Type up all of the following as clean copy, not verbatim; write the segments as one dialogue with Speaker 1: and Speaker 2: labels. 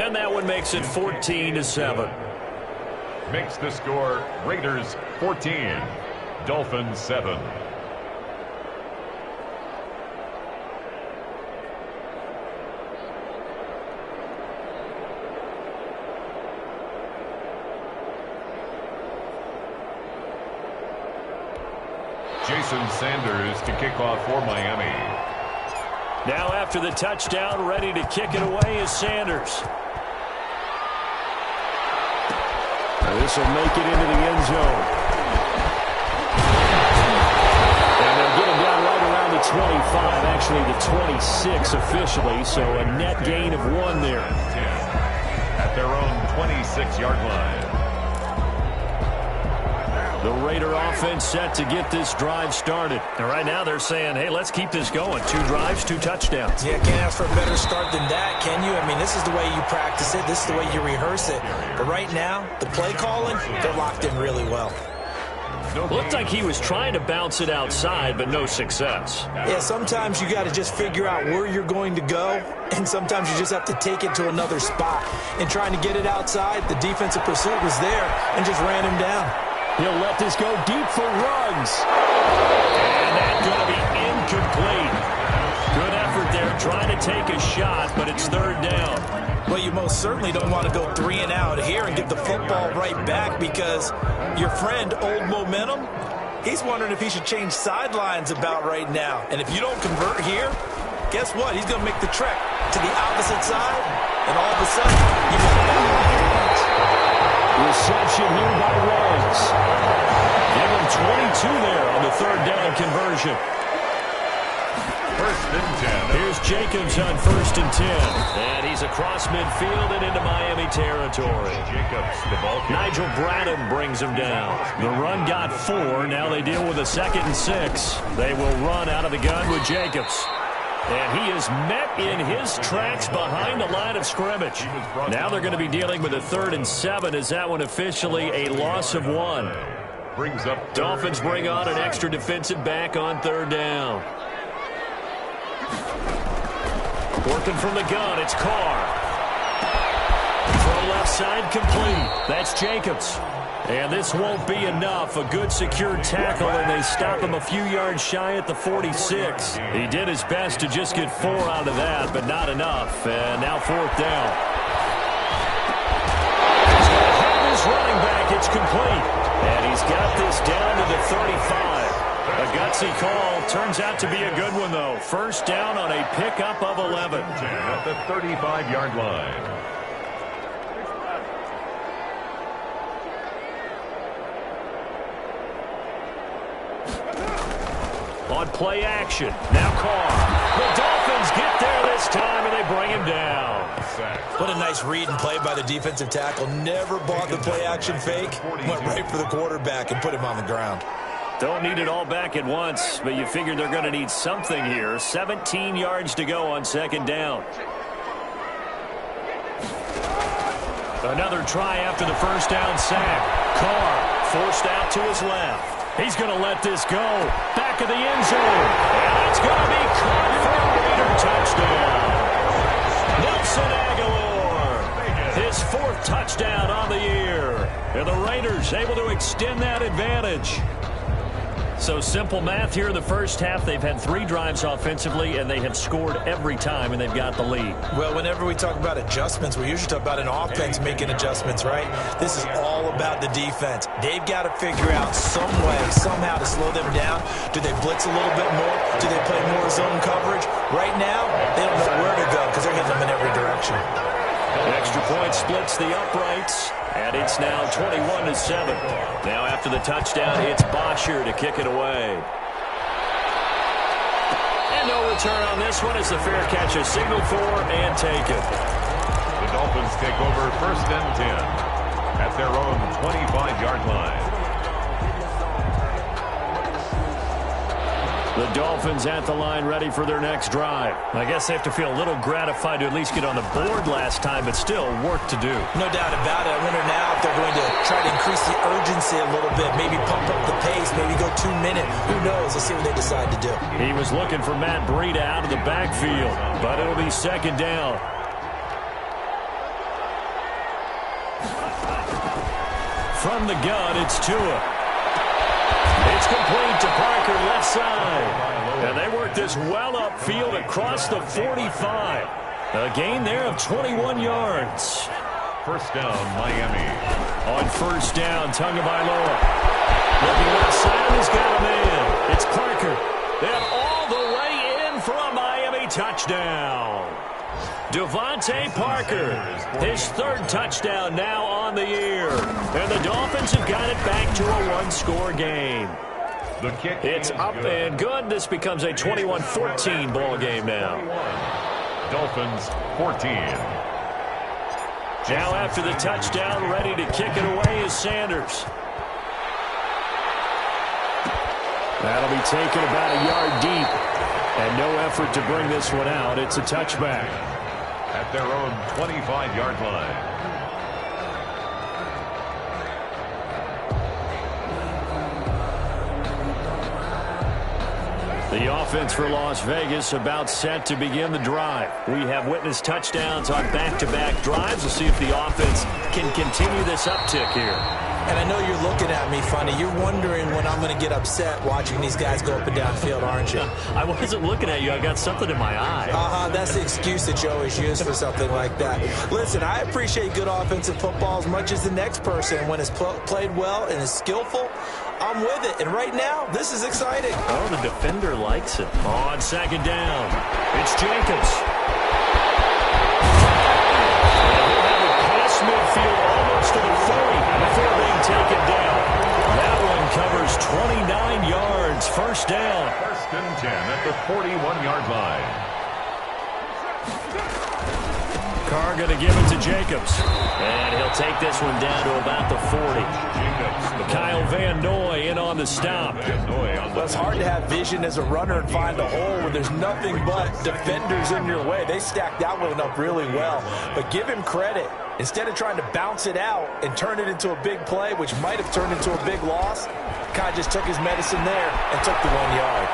Speaker 1: And that one makes it 14-7.
Speaker 2: Makes the score Raiders 14, Dolphins 7. Jason Sanders to kick off for Miami.
Speaker 1: Now after the touchdown, ready to kick it away is Sanders. This will make it into the end zone. And they'll get him down right around the 25, actually the 26 officially, so a net gain of 1 there.
Speaker 2: At their own 26-yard line.
Speaker 1: The Raider offense set to get this drive started. And right now they're saying, hey, let's keep this going. 2 drives, 2 touchdowns.
Speaker 3: Yeah, can't ask for a better start than that, can you? I mean, this is the way you practice it. This is the way you rehearse it. But right now, the play calling, they're locked in really well.
Speaker 1: Looked like he was trying to bounce it outside, but no success.
Speaker 3: Yeah, sometimes you got to just figure out where you're going to go, and sometimes you just have to take it to another spot. And trying to get it outside, the defensive pursuit was there and just ran him down.
Speaker 1: He'll let this go deep for runs. And that's going to be incomplete. Good effort there, trying to take a shot, but it's 3rd down.
Speaker 3: Well, you most certainly don't want to go 3 and out here and get the football right back because your friend, Old Momentum, he's wondering if he should change sidelines about right now. And if you don't convert here, guess what? He's going to make the trek to the opposite side, and all of a sudden, you got that.
Speaker 1: Reception here by Ruggs. Give him 22 there on the 3rd down conversion.
Speaker 2: 1st and 10.
Speaker 1: Here's Jacobs on 1st and 10. And he's across midfield and into Miami territory.
Speaker 2: Jacobs, the ball carrier.
Speaker 1: Nigel Bradham brings him down. The run got 4. Now they deal with a 2nd and 6. They will run out of the gun with Jacobs. And he is met in his tracks behind the line of scrimmage. Now they're going to be dealing with a 3rd and 7 as that one officially a loss of 1.
Speaker 2: Brings up
Speaker 1: Dolphins bring on an extra defensive back on 3rd down. Working from the gun, it's Carr. Throw left side complete. That's Jacobs. And this won't be enough. A good secure tackle, and they stop him a few yards shy at the 46. He did his best to just get 4 out of that, but not enough. And now 4th down. He's going to have his running back. It's complete. And he's got this down to the 35. A gutsy call. Turns out to be a good one, though. 1st down on a pickup of 11.
Speaker 2: At the 35-yard line.
Speaker 1: On play action. Now Carr. The Dolphins get there this time, and they bring him down.
Speaker 3: What a nice read and play by the defensive tackle. Never bought the play action fake. Went right for the quarterback and put him on the ground.
Speaker 1: Don't need it all back at once, but you figure they're going to need something here. 17 yards to go on 2nd down. Another try after the 1st down sack. Carr forced out to his left. He's going to let this go. Back of the end zone. And it's going to be caught for a Raider touchdown. Nelson Aguilar. His 4th touchdown on the year. And the Raiders able to extend that advantage. So simple math here in the 1st half. They've had 3 drives offensively, and they have scored every time, and they've got the lead.
Speaker 3: Well, whenever we talk about adjustments, we usually talk about an offense making adjustments, right? This is all about the defense. They've got to figure out some way, somehow to slow them down. Do they blitz a little bit more? Do they play more zone coverage? Right now, they don't know where to go because they're hitting them in every direction.
Speaker 1: Extra point splits the uprights, and it's now 21-7. Now after the touchdown, it's Bosher to kick it away. And no return on this one as the fair catch is signaled for and taken.
Speaker 2: The Dolphins take over 1st and 10 at their own 25-yard line.
Speaker 1: The Dolphins at the line ready for their next drive. I guess they have to feel a little gratified to at least get on the board last time, but still work to do.
Speaker 3: No doubt about it. I wonder now if they're going to try to increase the urgency a little bit, maybe pump up the pace, maybe go 2-minute. Who knows? Let's see what they decide to do.
Speaker 1: He was looking for Matt Breida out of the backfield, but it'll be 2nd down. from the gun, it's Tua. It's complete to Parker, left side. And they work this well upfield across the 45. A gain there of 21 yards.
Speaker 2: First down, Miami.
Speaker 1: On first down, Tagovailoa. Looking left side, he's got a man. It's Parker. And all the way in for a Miami touchdown. Devontae Parker, his third touchdown now on the year. And the Dolphins have got it back to a one-score game.
Speaker 2: The kick
Speaker 1: It's up
Speaker 2: good.
Speaker 1: and good. This becomes a 21-14 ball game now.
Speaker 2: Dolphins 14.
Speaker 1: Now after the touchdown, ready to kick it away is Sanders. That'll be taken about a yard deep. And no effort to bring this one out. It's a touchback.
Speaker 2: At their own 25-yard line.
Speaker 1: The offense for Las Vegas about set to begin the drive. We have witnessed touchdowns on back-to-back drives. We'll see if the offense can continue this uptick here.
Speaker 3: And I know you're looking at me funny. You're wondering when I'm going to get upset watching these guys go up and down field, aren't you?
Speaker 1: I wasn't looking at you. I got something in my eye.
Speaker 3: That's the excuse that you always use for something like that. Listen, I appreciate good offensive football as much as the next person. When it's played well and is skillful, I'm with it. And right now, this is exciting.
Speaker 1: Oh, the defender likes it. On second down, it's Jacobs. Past midfield almost to the 40 before being taken down. That one covers 29 yards. First down.
Speaker 2: First and 10 at the 41-yard line.
Speaker 1: Carr going to give it to Jacobs. And he'll take this one down to about the 40. Kyle Van Noy in on the stop.
Speaker 3: Well, it's hard to have vision as a runner and find a hole when there's nothing but defenders in your way. They stacked that one up really well. But give him credit. Instead of trying to bounce it out and turn it into a big play, which might have turned into a big loss, Kai just took his medicine there and took the 1 yard.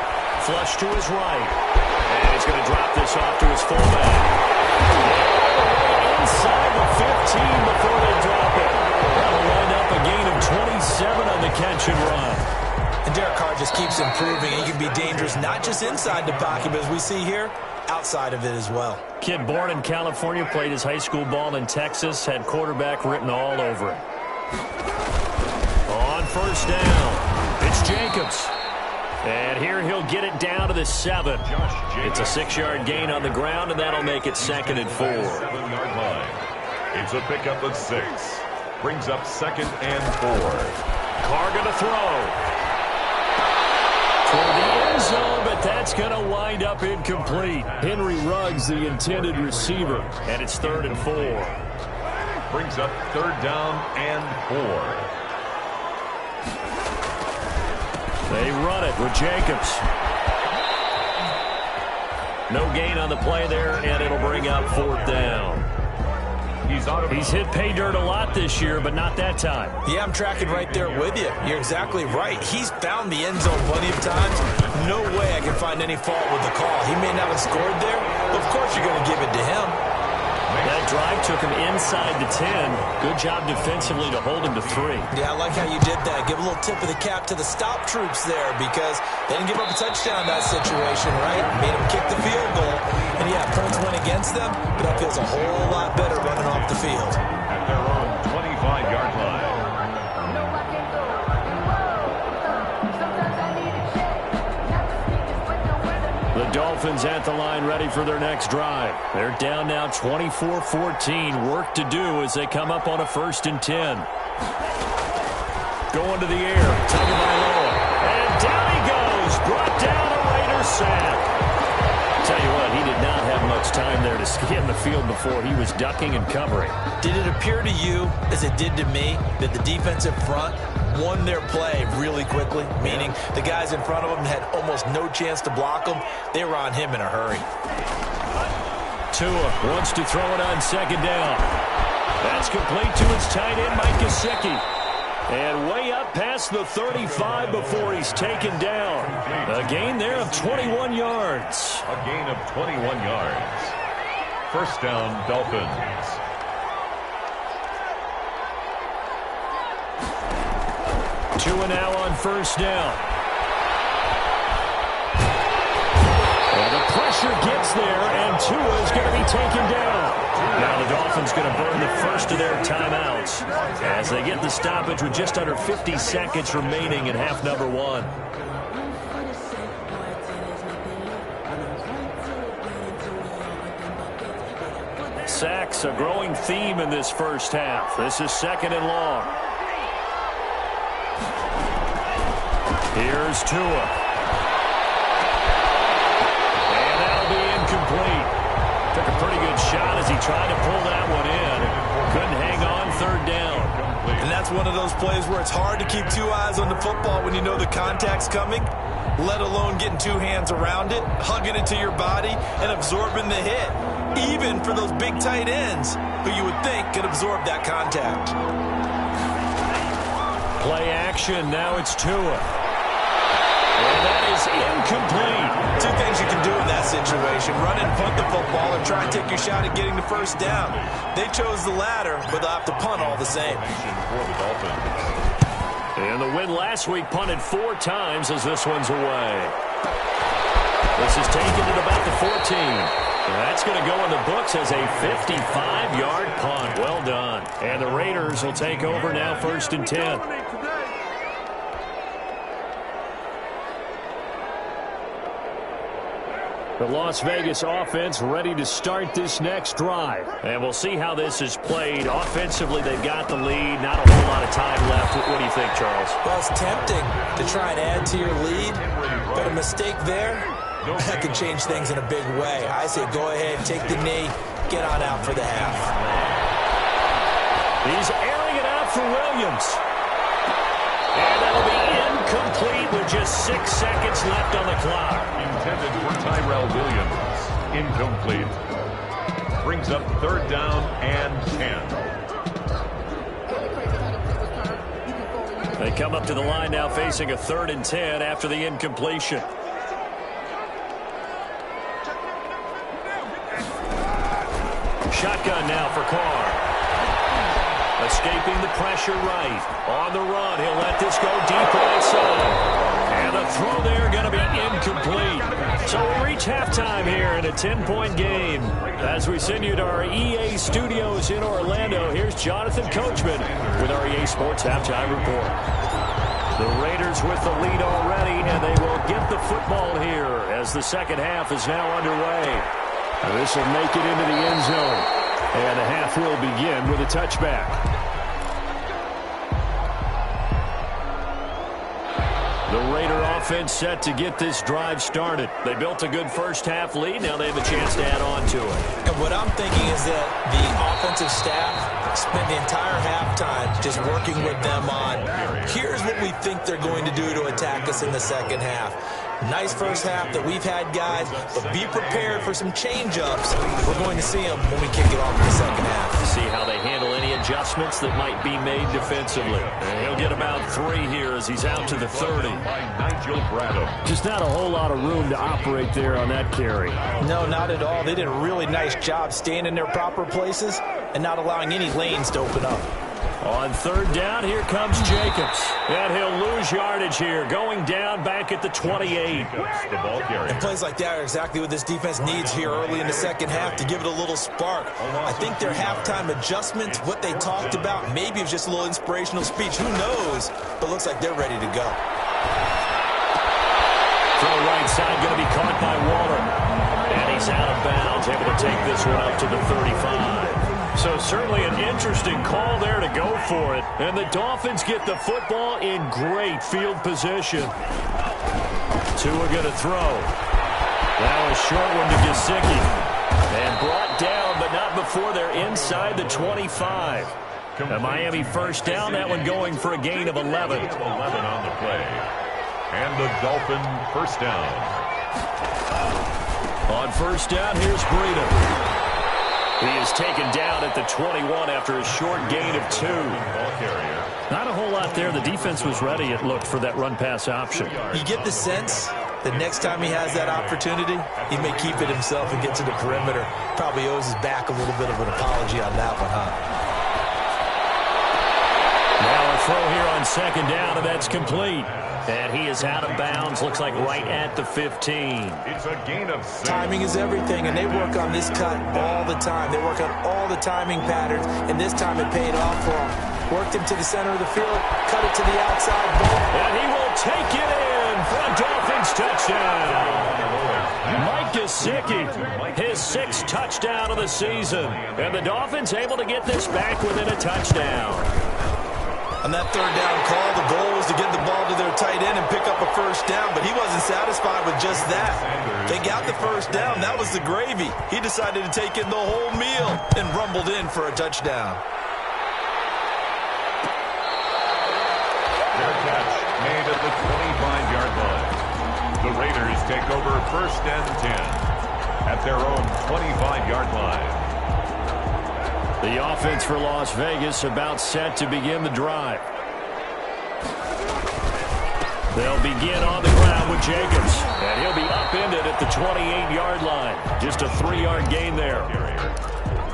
Speaker 1: Flush to his right. And he's going to drop this off to his fullback. Inside the 15 before they drop it. That'll wind up a gain of 27 on the catch and run.
Speaker 3: And Derek Carr just keeps improving. He can be dangerous not just inside the pocket, but as we see here, outside of it as well.
Speaker 1: Kid born in California, played his high school ball in Texas, had quarterback written all over him. On first down, it's Jacobs. And here he'll get it down to the 7. It's a 6-yard gain on the ground, and that'll make it 2nd and 4.
Speaker 2: 7-yard line. It's a pickup of 6. Brings up 2nd and 4.
Speaker 1: Carr going to throw. Toward the end zone, but that's going to wind up incomplete. Henry Ruggs, the intended receiver, and it's 3rd and 4.
Speaker 2: Brings up 3rd down and 4.
Speaker 1: They run it with Jacobs. No gain on the play there, and it'll bring up 4th down. He's hit pay dirt a lot this year, but not that time.
Speaker 3: Yeah, I'm tracking right there with you. You're exactly right. He's found the end zone plenty of times. No way I can find any fault with the call. He may not have scored there, but of course you're going to give it to him.
Speaker 1: That drive took him inside the 10. Good job defensively to hold him to 3.
Speaker 3: Yeah, I like how you did that. Give a little tip of the cap to the stop troops there because they didn't give up a touchdown in that situation, right? Made them kick the field goal. And yeah, points went against them, but that feels a whole lot better running off the field.
Speaker 2: At their own 25-yard line.
Speaker 1: The Dolphins at the line ready for their next drive. They're down now 24-14. Work to do as they come up on a 1st and 10. Going to the air. Tagovailoa. And down he goes. Brought down a Raider sack. Tell you what, he did not have much time there to scan the field before he was ducking and covering.
Speaker 3: Did it appear to you, as it did to me, that the defensive front won their play really quickly? Meaning the guys in front of them had almost no chance to block them. They were on him in a hurry.
Speaker 1: Tua wants to throw it on 2nd down. That's complete to his tight end, Mike Gesicki. And way up past the 35 before he's taken down. A gain there of 21 yards.
Speaker 2: A gain of 21 yards. First down, Dolphins.
Speaker 1: Tua now on first down. And the pressure gets there, and Tua is going to be taken down. Now the Dolphins going to burn the first of their timeouts as they get the stoppage with just under 50 seconds remaining in half number one. Sacks, a growing theme in this first half. This is second and long. Here's Tua. And that'll be incomplete. Took a pretty good shot as he tried to pull that one in. Couldn't hang on third down.
Speaker 3: And that's one of those plays where it's hard to keep two eyes on the football when you know the contact's coming, let alone getting two hands around it, hugging it to your body, and absorbing the hit. Even for those big tight ends who you would think could absorb that contact.
Speaker 1: Play action. Now it's Tua. And that is incomplete.
Speaker 3: Two things you can do in that situation: run and punt the football, or try and take your shot at getting the first down. They chose the latter, but they'll have to punt all the same.
Speaker 1: And the win last week punted 4 times as this one's away. This is taken at about the 14. And that's going to go in the books as a 55-yard punt. Well done. And the Raiders will take over now, 1st and 10. The Las Vegas offense ready to start this next drive. And we'll see how this is played. Offensively, they've got the lead. Not a whole lot of time left. What do you think, Charles?
Speaker 3: Well, it's tempting to try and add to your lead, but a mistake there, that could change things in a big way. I say go ahead, take the knee, get on out for the half.
Speaker 1: He's airing it out for Williams. And that'll be incomplete with just 6 seconds left on the clock.
Speaker 2: Intended for Tyrell Williams. Incomplete. Brings up 3rd down and 10.
Speaker 1: They come up to the line now facing a 3rd and 10 after the incompletion. Shotgun now for Carr. Escaping the pressure right. On the run, he'll let this go deep right side. And the throw there going to be incomplete. So we'll reach halftime here in a 10-point game. As we send you to our EA studios in Orlando, here's Jonathan Coachman with our EA Sports Halftime Report. The Raiders with the lead already, and they will get the football here as the second half is now underway. This will make it into the end zone. And the half will begin with a touchback. The Raider offense set to get this drive started. They built a good first half lead. Now they have a chance to add on to it.
Speaker 3: And what I'm thinking is that the offensive staff spent the entire halftime just working with them on, here's what we think they're going to do to attack us in the second half. Nice first half that we've had, guys, but be prepared for some change-ups. We're going to see them when we kick it off in the second half.
Speaker 1: See how they handle any adjustments that might be made defensively. And he'll get about 3 here as he's out to the 30. Just not a whole lot of room to operate there on that carry.
Speaker 3: No, not at all. They did a really nice job staying in their proper places and not allowing any lanes to open up.
Speaker 1: On 3rd down, here comes Jacobs. And he'll lose yardage here, going down back at the 28.
Speaker 2: The ball carrier.
Speaker 3: And plays like that are exactly what this defense needs here early in the second half to give it a little spark. I think their halftime adjustments, what they talked about, maybe it was just a little inspirational speech. Who knows? But looks like they're ready to go.
Speaker 1: Throw right side going to be caught by Waller. And he's out of bounds, able to take this one up to the 35. So certainly an interesting call there to go for it. And the Dolphins get the football in great field position. Tua going to throw. Now a short one to Gesicki. And brought down, but not before they're inside the 25. A Miami first down, that one going for a gain of 11.
Speaker 2: 11 on the play. And the Dolphin first down.
Speaker 1: On first down, here's Breida. He is taken down at the 21 after a short gain of 2. Not a whole lot there. The defense was ready, it looked, for that run-pass option.
Speaker 3: You get the sense that next time he has that opportunity, he may keep it himself and get to the perimeter. Probably owes his back a little bit of an apology on that one, huh?
Speaker 1: Now a throw here on second down, and that's complete. And he is out of bounds, looks like right at the 15.
Speaker 2: It's a gain of 6.
Speaker 3: Timing is everything, and they work on this cut all the time. They work on all the timing patterns, and this time it paid off for him. Worked him to the center of the field, cut it to the outside.
Speaker 1: And he will take it in for a Dolphins touchdown. Mike Gesicki, his 6th touchdown of the season. And the Dolphins able to get this back within a touchdown.
Speaker 3: On that third down call, the goal was to get the ball to their tight end and pick up a first down, but he wasn't satisfied with just that. They got the first down. That was the gravy. He decided to take in the whole meal and rumbled in for a touchdown.
Speaker 2: Their catch made at the 25-yard line. The Raiders take over 1st and 10 at their own 25-yard line.
Speaker 1: The offense for Las Vegas about set to begin the drive. They'll begin on the ground with Jacobs. And he'll be upended at the 28-yard line. Just a 3-yard gain there.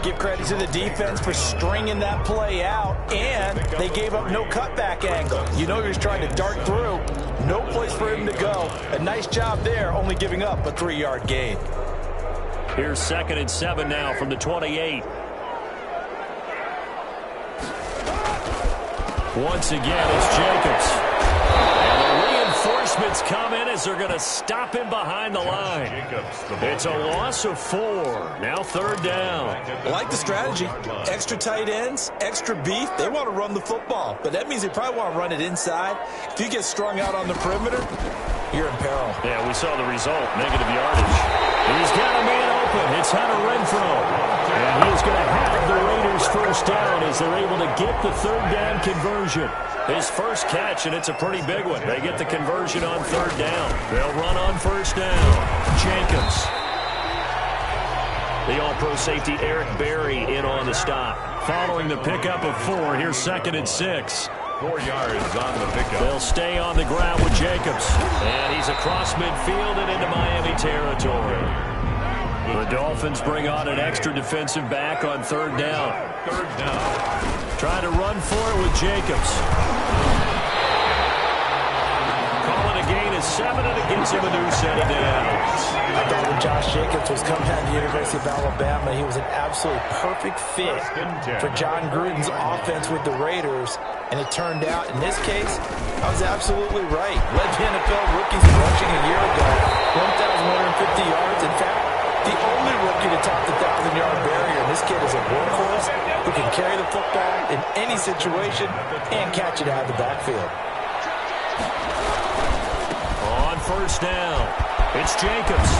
Speaker 3: Give credit to the defense for stringing that play out, and they gave up no cutback angle. You know he was trying to dart through. No place for him to go. A nice job there, only giving up a 3-yard gain.
Speaker 1: Here's 2nd and 7 now from the 28. Once again, it's Jacobs. And the reinforcements come in as they're going to stop him behind the line. It's a loss of 4. Now 3rd down.
Speaker 3: I like the strategy. Extra tight ends, extra beef. They want to run the football, but that means they probably want to run it inside. If you get strung out on the perimeter, you're in peril.
Speaker 1: Yeah, we saw the result. Negative yardage. He's got a man open. It's Hunter Renfrow. And he's going to have the Raiders first down as they're able to get the 3rd down conversion. His first catch, and it's a pretty big one. They get the conversion on 3rd down. They'll run on 1st down. Jacobs. The all-pro safety Eric Berry in on the stop. Following the pickup of 4, here's 2nd and 6.
Speaker 2: 4 yards on the pickup.
Speaker 1: They'll stay on the ground with Jacobs. And he's across midfield and into Miami territory. The Dolphins bring on an extra defensive back on 3rd down.
Speaker 2: 3rd down.
Speaker 1: Trying to run for it with Jacobs. Calling a gain of 7, and it gives him a new set of downs.
Speaker 3: I thought when Josh Jacobs was coming out of the University of Alabama, he was an absolutely perfect fit for John Gruden's offense with the Raiders. And it turned out, in this case, I was absolutely right. Led the NFL rookies rushing a year ago, 1,150 yards. In fact, the only rookie to top the 1,000-yard barrier. And this kid is a workhorse who can carry the football in any situation and catch it out of the backfield.
Speaker 1: On 1st down, it's Jacobs.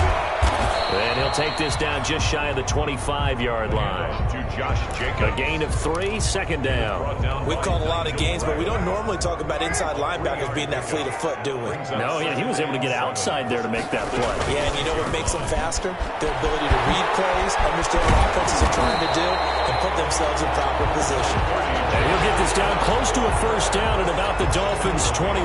Speaker 1: And he'll take this down just shy of the 25-yard line.
Speaker 2: To Josh Jacobs.
Speaker 1: A gain of 3, 2nd down.
Speaker 3: We've called a lot of gains, but we don't normally talk about inside linebackers being that fleet of foot, do we?
Speaker 1: No, yeah, he was able to get outside there to make that play.
Speaker 3: Yeah, and you know what makes them faster? Their ability to read plays, understand what offenses are trying to do, and put themselves in proper position.
Speaker 1: And he'll get this down close to a 1st down at about the Dolphins' 21.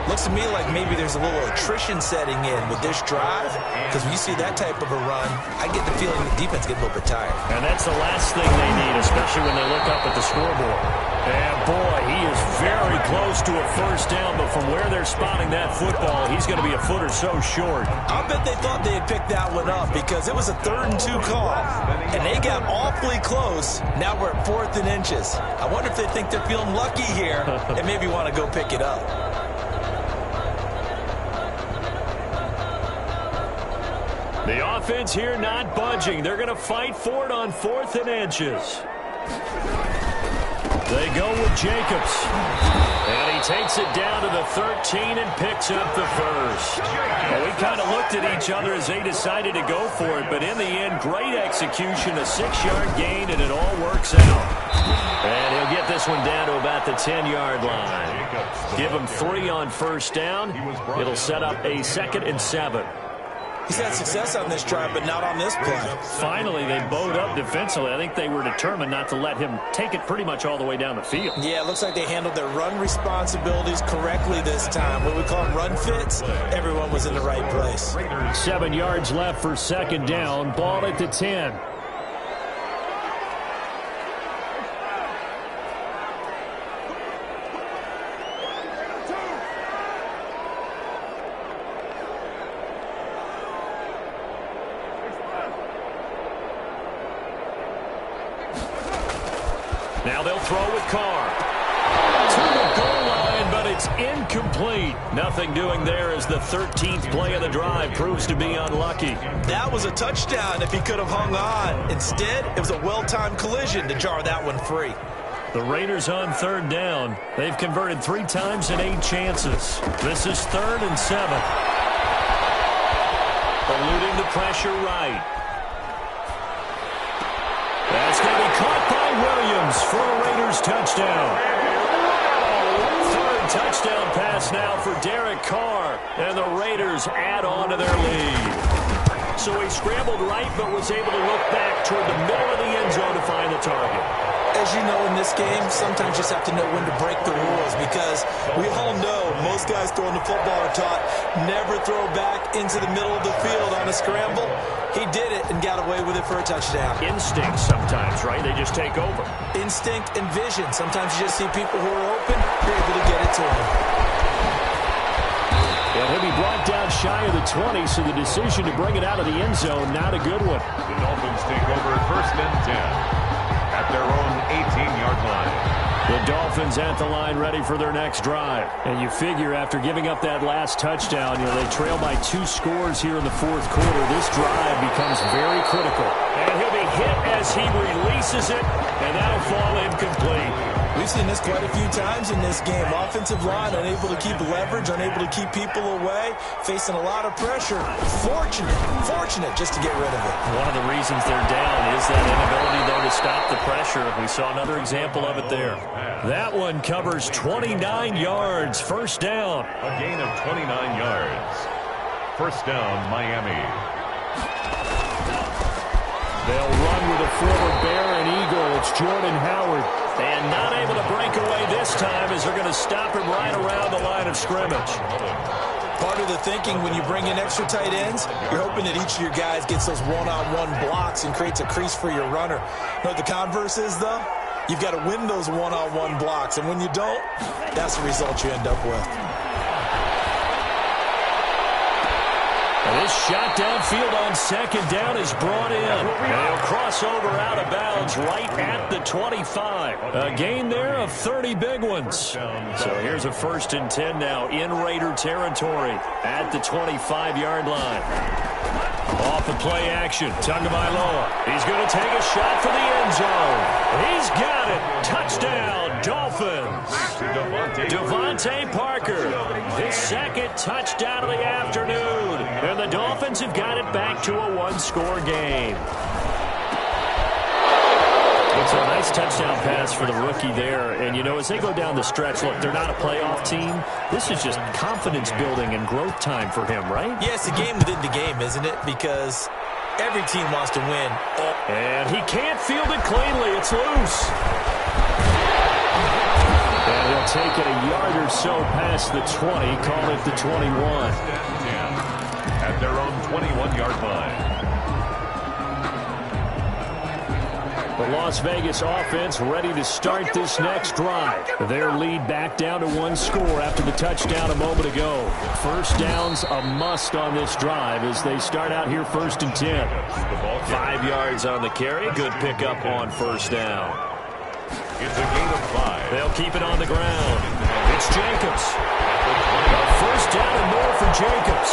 Speaker 3: Looks to me like maybe there's a little attrition setting in with this drive, because when you see that type of a run, I get the feeling the defense gets a little bit tired.
Speaker 1: And that's the last thing they need, especially when they look up at the scoreboard. And boy, he is very close to a 1st down, but from where they're spotting that football, he's going to be a foot or so short.
Speaker 3: I'll bet they thought they had picked that one up because it was a 3rd and 2 call, and they got awfully close. Now we're at 4th and inches. I wonder if they think they're feeling lucky here and maybe want to go pick it up.
Speaker 1: The offense here not budging. They're going to fight for it on 4th and inches. They go with Jacobs. And he takes it down to the 13 and picks up the 1st. Well, we kind of looked at each other as they decided to go for it, but in the end, great execution, a 6-yard gain, and it all works out. And he'll get this one down to about the 10-yard line. Give him 3 on 1st down. It'll set up a 2nd and 7.
Speaker 3: He's had success on this drive, but not on this play.
Speaker 1: Finally, they bowed up defensively. I think they were determined not to let him take it pretty much all the way down the field.
Speaker 3: Yeah, it looks like they handled their run responsibilities correctly this time. What we call run fits, everyone was in the right place.
Speaker 1: 7 yards left for 2nd down. Ball at the 10. Now they'll throw with Carr. To the goal line, but it's incomplete. Nothing doing there as the 13th play of the drive proves to be unlucky.
Speaker 3: That was a touchdown if he could have hung on. Instead, it was a well-timed collision to jar that one free.
Speaker 1: The Raiders on third down. They've converted 3 times in 8 chances. This is 3rd and 7. Eluding the pressure right. That's going to be caught by Williams for a Raiders touchdown. 3rd touchdown pass now for Derek Carr, and the Raiders add on to their lead. So he scrambled right but was able to look back toward the middle of the end zone to find the target.
Speaker 3: As you know, in this game, sometimes you just have to know when to break the rules because we all know most guys throwing the football are taught never throw back into the middle of the field on a scramble. He did it and got away with it for a touchdown.
Speaker 1: Instinct sometimes, right? They just take over.
Speaker 3: Instinct and vision. Sometimes you just see people who are open, you're able to get it to them.
Speaker 1: And he'll be brought down shy of the 20, so the decision to bring it out of the end zone, not a good one.
Speaker 2: The Dolphins take over 1st and 10 at their own 18-yard line.
Speaker 1: The Dolphins at the line ready for their next drive. And you figure after giving up that last touchdown, they trail by 2 scores here in the 4th quarter. This drive becomes very critical. And he'll be hit as he releases it, and that'll fall incomplete.
Speaker 3: We've seen this quite a few times in this game. Offensive line unable to keep leverage, unable to keep people away, facing a lot of pressure. Fortunate just to get rid of it.
Speaker 1: One of the reasons they're down is that inability, though, to stop the pressure. We saw another example of it there. That one covers 29 yards. 1st down.
Speaker 2: A gain of 29 yards. 1st down, Miami.
Speaker 1: They'll run with a former Bear and Eagle. It's Jordan Howard. And not able to break away this time as they're going to stop him right around the line of scrimmage.
Speaker 3: Part of the thinking when you bring in extra tight ends, you're hoping that each of your guys gets those one-on-one blocks and creates a crease for your runner. You know what the converse is, though? You've got to win those one-on-one blocks, and when you don't, that's the result you end up with.
Speaker 1: And this shot downfield on 2nd down is brought in. And he'll cross over out of bounds right at the 25. A gain there of 30 big ones. So here's a 1st and 10 now in Raider territory at the 25-yard line. Off the play action, Tagovailoa. He's going to take a shot for the end zone. He's got it. Touchdown, Dolphins. Devontae Parker, his 2nd touchdown of the afternoon. And the Dolphins have got it back to a 1-score game. It's a nice touchdown pass for the rookie there. And, as they go down the stretch, look, they're not a playoff team. This is just confidence building and growth time for him, right?
Speaker 3: Yeah, it's a game within the game, isn't it? Because every team wants to win.
Speaker 1: And he can't field it cleanly. It's loose. And he'll take it a yard or so past the 20, call it the 21.
Speaker 2: At their own 21-yard line.
Speaker 1: The Las Vegas offense ready to start this next drive. Their lead back down to 1 score after the touchdown a moment ago. 1st down's a must on this drive as they start out here 1st and 10. 5 yards on the carry. Good pickup on 1st down.
Speaker 2: It's a gain of 5.
Speaker 1: They'll keep it on the ground. It's Jacobs. A 1st down and more for Jacobs.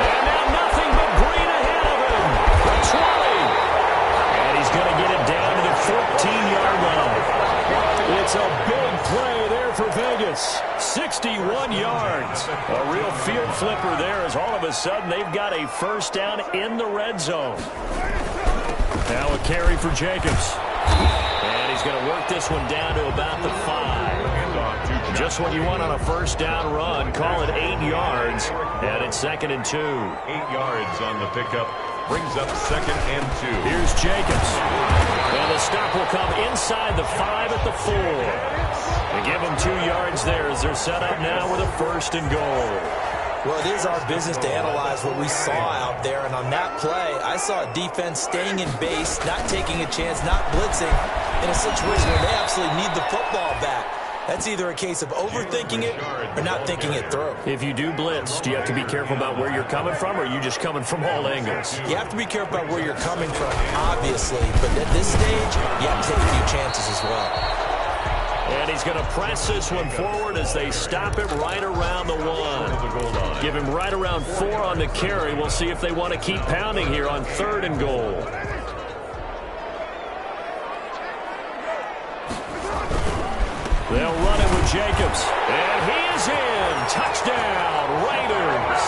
Speaker 1: And now nothing but green ahead of him. The 20. And he's going to get it down to the 14-yard line. It's a big play there for Vegas. 61 yards. A real field flipper there as all of a sudden they've got a 1st down in the red zone. Now a carry for Jacobs. And he's going to work this one down to about the 5. Just what you want on a 1st down run. Call it 8 yards. And it's 2nd and 2.
Speaker 2: 8 yards on the pickup. Brings up 2nd and 2.
Speaker 1: Here's Jacobs. And the stop will come inside the 5 at the 4. They give them 2 yards there as they're set up now with a 1st and goal.
Speaker 3: Well, it is our business to analyze what we saw out there. And on that play, I saw a defense staying in base, not taking a chance, not blitzing in a situation where they absolutely need the football back. That's either a case of overthinking it or not thinking it through.
Speaker 1: If you do blitz, do you have to be careful about where you're coming from, or are you just coming from all angles?
Speaker 3: You have to be careful about where you're coming from, obviously, but at this stage, you have to take a few chances as well.
Speaker 1: And he's going to press this one forward as they stop it right around the 1. Give him right around 4 on the carry. We'll see if they want to keep pounding here on 3rd and goal. They'll run it with Jacobs. And he is in. Touchdown, Raiders.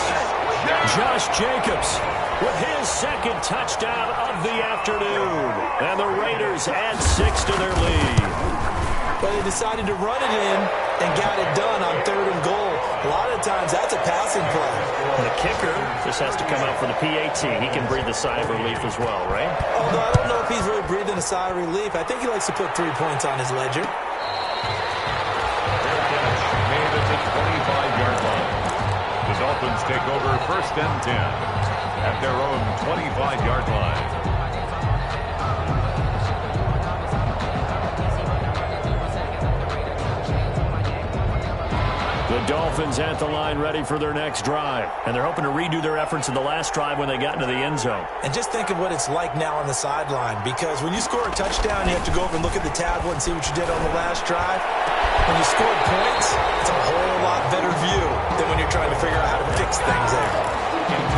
Speaker 1: Josh Jacobs with his 2nd touchdown of the afternoon. And the Raiders add 6 to their lead.
Speaker 3: But they decided to run it in and got it done on 3rd and goal. A lot of times, that's a passing play.
Speaker 1: And the kicker just has to come out for the PAT. He can breathe a sigh of relief as well, right?
Speaker 3: Although I don't know if he's really breathing a sigh of relief. I think he likes to put 3 points on his ledger.
Speaker 2: Made at the 25-yard line. The Dolphins take over 1st and 10 at their own 25-yard line.
Speaker 1: The Dolphins at the line ready for their next drive. And they're hoping to redo their efforts in the last drive when they got into the end zone.
Speaker 3: And just think of what it's like now on the sideline, because when you score a touchdown, you have to go over and look at the tablet and see what you did on the last drive. When you score points, it's a whole lot better view than when you're trying to figure out how to fix things there.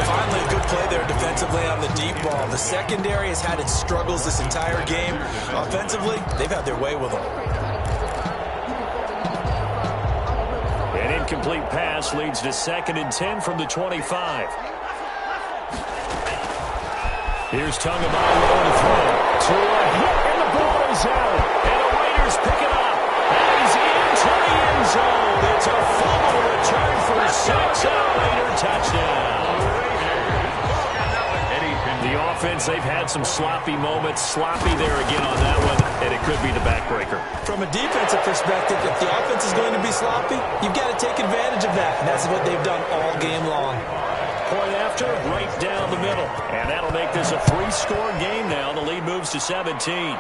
Speaker 3: Finally, a good play there defensively on the deep ball. The secondary has had its struggles this entire game. Offensively, they've had their way with them.
Speaker 1: An incomplete pass leads to 2nd and 10 from the 25. Here's Tagovailoa to throw. To a hit, and the ball is out. And the Raiders pick it up. And he's into the end zone. It's a fumble return for 6 and a Raider touchdown. The offense, they've had some sloppy moments. Sloppy there again on that one, and it could be the backbreaker.
Speaker 3: From a defensive perspective, if the offense is going to be sloppy, you've got to take advantage of that, and that's what they've done all game long.
Speaker 1: Point after, right down the middle. And that'll make this a 3-score game now. The lead moves to 17.
Speaker 2: Fair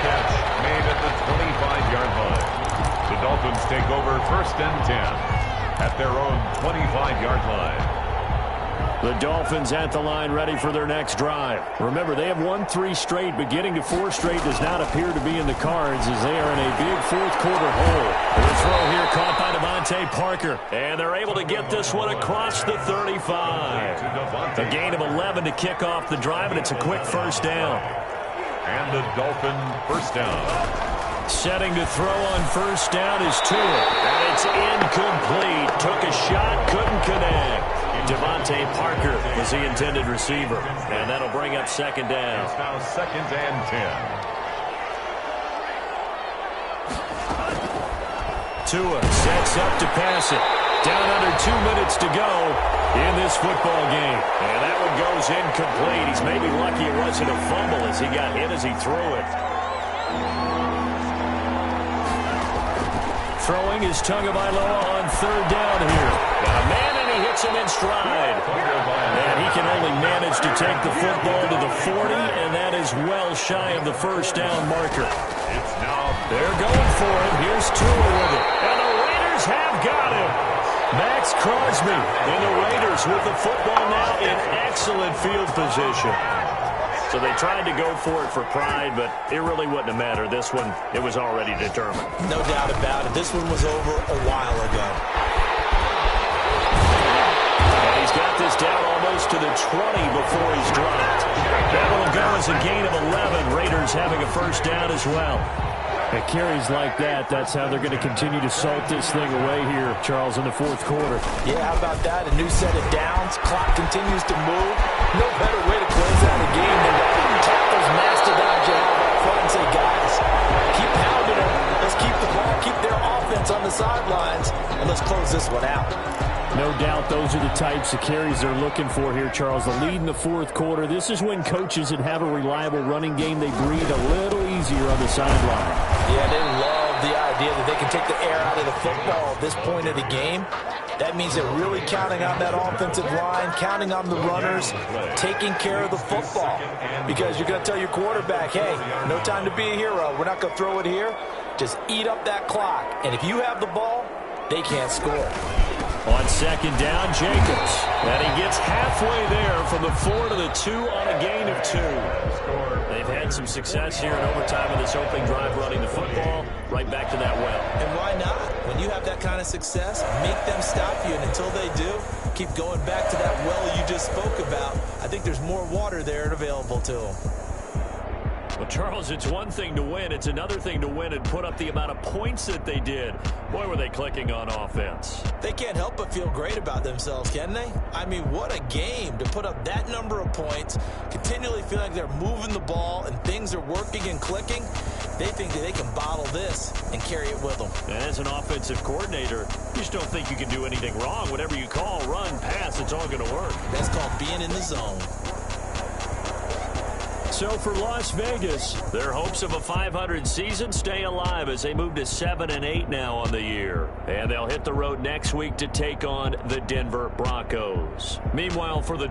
Speaker 2: catch made at the 25-yard line. The Dolphins take over 1st and 10 at their own 25-yard line.
Speaker 1: The Dolphins at the line ready for their next drive. Remember, they have won 3 straight, but getting to 4 straight does not appear to be in the cards as they are in a big 4th quarter hole. The throw here caught by Devontae Parker, and they're able to get this one across the 35. A gain of 11 to kick off the drive, and it's a quick 1st down.
Speaker 2: And the Dolphin 1st down.
Speaker 1: Setting to throw on 1st down is Tua, and it's incomplete. Took a shot, couldn't connect. Devontae Parker was the intended receiver, and that'll bring up 2nd down.
Speaker 2: It's now 2nd and
Speaker 1: 10. Tua sets up to pass it. Down under 2 minutes to go in this football game. And that one goes incomplete. He's maybe lucky it wasn't a fumble as he got hit as he threw it. Throwing is Tagovailoa on 3rd down here. Got a man, and he hits him in stride. And he can only manage to take the football to the 40, and that is well shy of the 1st down marker. They're going for him. Here's Tua with it. And the Raiders have got him. Max Crosby and the Raiders with the football now in excellent field position. So they tried to go for it for pride, but it really wouldn't have mattered. This one, it was already determined.
Speaker 3: No doubt about it. This one was over a while ago.
Speaker 1: And he's got this down almost to the 20 before he's dropped. That will go as a gain of 11. Raiders having a 1st down as well. At carries like that, that's how they're going to continue to salt this thing away here, Charles, in the 4th quarter.
Speaker 3: Yeah, how about that? A new set of downs. Clock continues to move. No better way to close out a game than to tap those mastodons you have up front and say, guys, keep pounding them. Let's keep the ball, keep their offense on the sidelines, and let's close this one out.
Speaker 1: No doubt those are the types of carries they're looking for here, Charles. The lead in the 4th quarter. This is when coaches that have a reliable running game, they breathe a little easier on the sideline.
Speaker 3: Yeah, they love the idea that they can take the air out of the football at this point of the game. That means they're really counting on that offensive line, counting on the runners, taking care of the football. Because you're going to tell your quarterback, hey, no time to be a hero. We're not going to throw it here. Just eat up that clock. And if you have the ball, they can't score.
Speaker 1: On second down, Jacobs. And he gets halfway there from the 4 to the 2 on a gain of 2. They've had some success here in overtime in this opening drive running the football right back to that well.
Speaker 3: And why not? When you have that kind of success, make them stop you. And until they do, keep going back to that well you just spoke about. I think there's more water there and available to them.
Speaker 1: Well, Charles, it's one thing to win. It's another thing to win and put up the amount of points that they did. Boy, were they clicking on offense.
Speaker 3: They can't help but feel great about themselves, can they? I mean, what a game to put up that number of points, continually feel like they're moving the ball and things are working and clicking. They think that they can bottle this and carry it with them.
Speaker 1: And as an offensive coordinator, you just don't think you can do anything wrong. Whatever you call, run, pass, it's all going to work.
Speaker 3: That's called being in the zone.
Speaker 1: So for Las Vegas, their hopes of a 500 season stay alive as they move to 7-8 now on the year. And they'll hit the road next week to take on the Denver Broncos. Meanwhile, for the